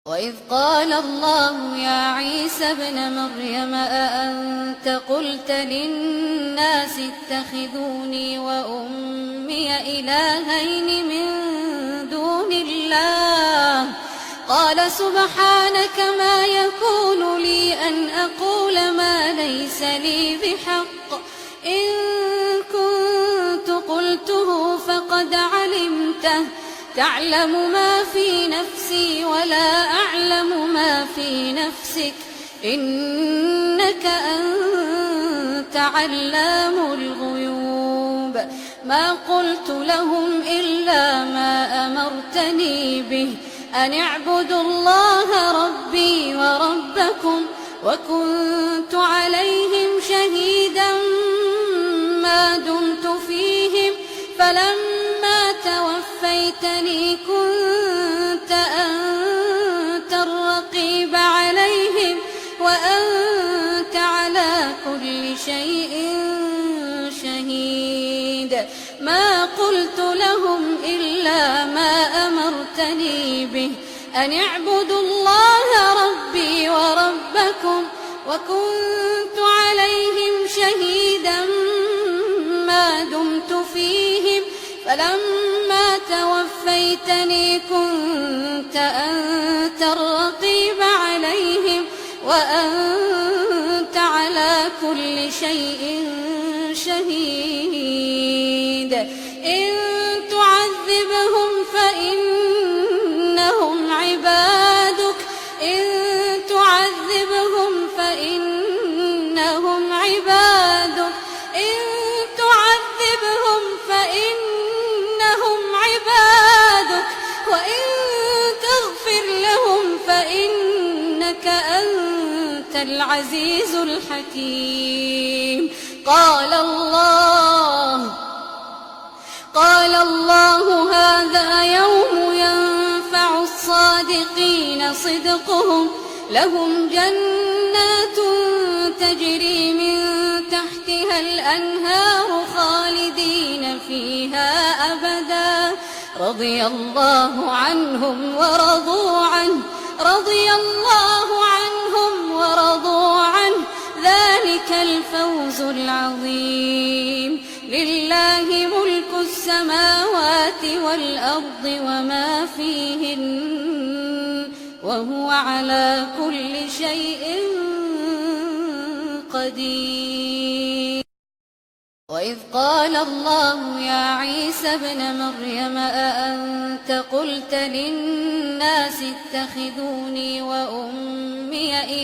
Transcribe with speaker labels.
Speaker 1: وإذ قال الله يا عيسى ابن مريم أأنت قلت للناس اتخذوني وأمي إلهين من دون الله قال سبحانك ما يكون لي أن أقول ما ليس لي بحق إن كنت قلته فقد علمته تعلم ما في نفسي ولا أعلم ما في نفسك إنك أنت علام الغيوب ما قلت لهم إلا ما أمرتني به أن اعبدوا الله ربي وربكم وكنت عليهم شهيدا ما دمت فيهم فلما توفيتني كنت أنت الرقيب عليهم وأنت على كل شيء شهيد ما قلت لهم إلا ما أمرتني به أن اعبدوا الله ربي وربكم وكنت عليهم شهيدا ما دمت فيهم فلما توفيتني كنت أنت الرقيب عليهم وأنت على كل شيء شهيد إن تعذبهم فإنهم عبادك إن تعذبهم فإنهم عبادك إن تعذبهم فإنهم عبادك وإن تغفر لهم فإنك أنت العزيز الحكيم قال الله هذا يوم ينفع الصادقين صدقهم لهم جنات تجري من تحتها الأنهار خالدين فيها أبدا رضي الله عنهم ورضوا عنه ذلك الفوز العظيم لله ملك السماوات والأرض وما فيهن وهو على كل شيء قدير وإذ قال الله يا عيسى ابن مريم أأنت قلت للناس اتخذوني وأمي إلهين